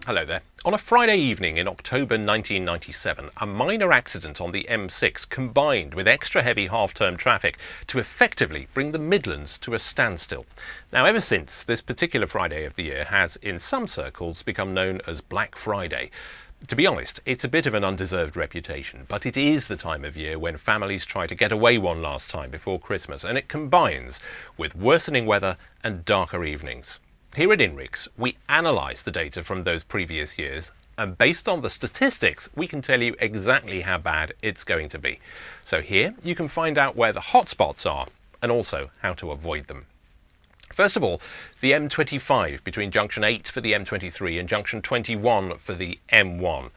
Hello there. On a Friday evening in October 1997, a minor accident on the M6 combined with extra heavy half-term traffic to effectively bring the Midlands to a standstill. Now, ever since, this particular Friday of the year has, in some circles, become known as Black Friday. To be honest, it's a bit of an undeserved reputation, but it is the time of year when families try to get away one last time before Christmas, and it combines with worsening weather and darker evenings. Here at INRIX, we analyse the data from those previous years, and based on the statistics, we can tell you exactly how bad it's going to be. So here you can find out where the hotspots are and also how to avoid them. First of all, the M25 between junction 8 for the M23 and junction 21 for the M1.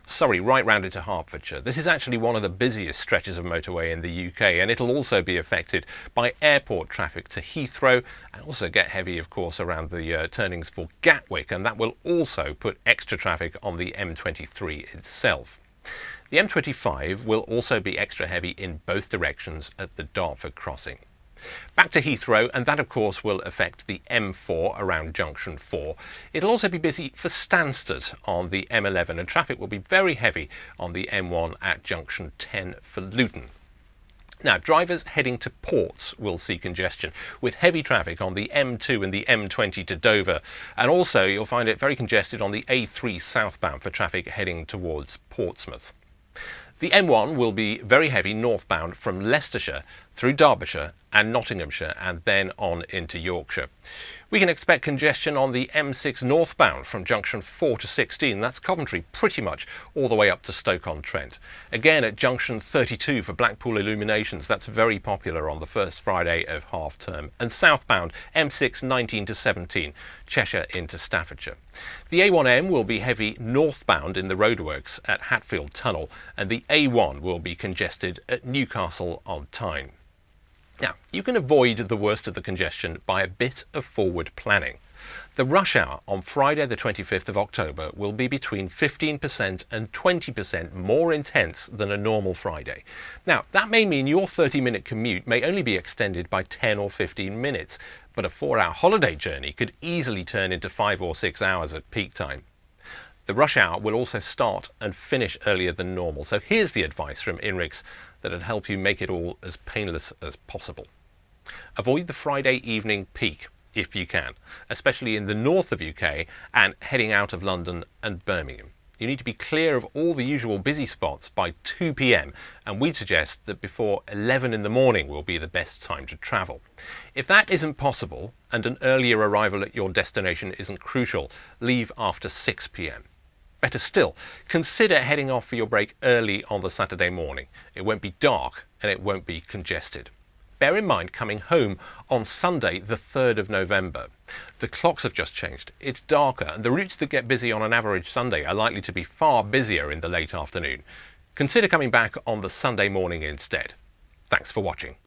Surrey right round into Hertfordshire. This is actually one of the busiest stretches of motorway in the UK, and it'll also be affected by airport traffic to Heathrow, and also get heavy, of course, around the turnings for Gatwick, and that will also put extra traffic on the M23 itself. The M25 will also be extra heavy in both directions at the Dartford crossing. Back to Heathrow, and that of course will affect the M4 around junction 4. It'll also be busy for Stansted on the M11, and traffic will be very heavy on the M1 at junction 10 for Luton. Now, drivers heading to ports will see congestion with heavy traffic on the M2 and the M20 to Dover, and also you'll find it very congested on the A3 southbound for traffic heading towards Portsmouth. The M1 will be very heavy northbound from Leicestershire through Derbyshire and Nottinghamshire and then on into Yorkshire. We can expect congestion on the M6 northbound from junction 4 to 16. That's Coventry pretty much all the way up to Stoke-on-Trent. Again at junction 32 for Blackpool Illuminations. That's very popular on the first Friday of half term. And southbound M6 19 to 17, Cheshire into Staffordshire. The A1M will be heavy northbound in the roadworks at Hatfield Tunnel, and the A1 will be congested at Newcastle on Tyne. Now, you can avoid the worst of the congestion by a bit of forward planning. The rush hour on Friday the 25th of October will be between 15% and 20% more intense than a normal Friday. Now, that may mean your 30-minute commute may only be extended by 10 or 15 minutes, but a 4-hour holiday journey could easily turn into 5 or 6 hours at peak time. The rush hour will also start and finish earlier than normal, so here's the advice from INRIX that'll help you make it all as painless as possible. Avoid the Friday evening peak if you can, especially in the north of UK and heading out of London and Birmingham. You need to be clear of all the usual busy spots by 2 p.m, and we'd suggest that before 11 in the morning will be the best time to travel. If that isn't possible and an earlier arrival at your destination isn't crucial, leave after 6 p.m. Better still, consider heading off for your break early on the Saturday morning. It won't be dark and it won't be congested. Bear in mind coming home on Sunday the 3rd of November. The clocks have just changed. It's darker and the routes that get busy on an average Sunday are likely to be far busier in the late afternoon. Consider coming back on the Sunday morning instead. Thanks for watching.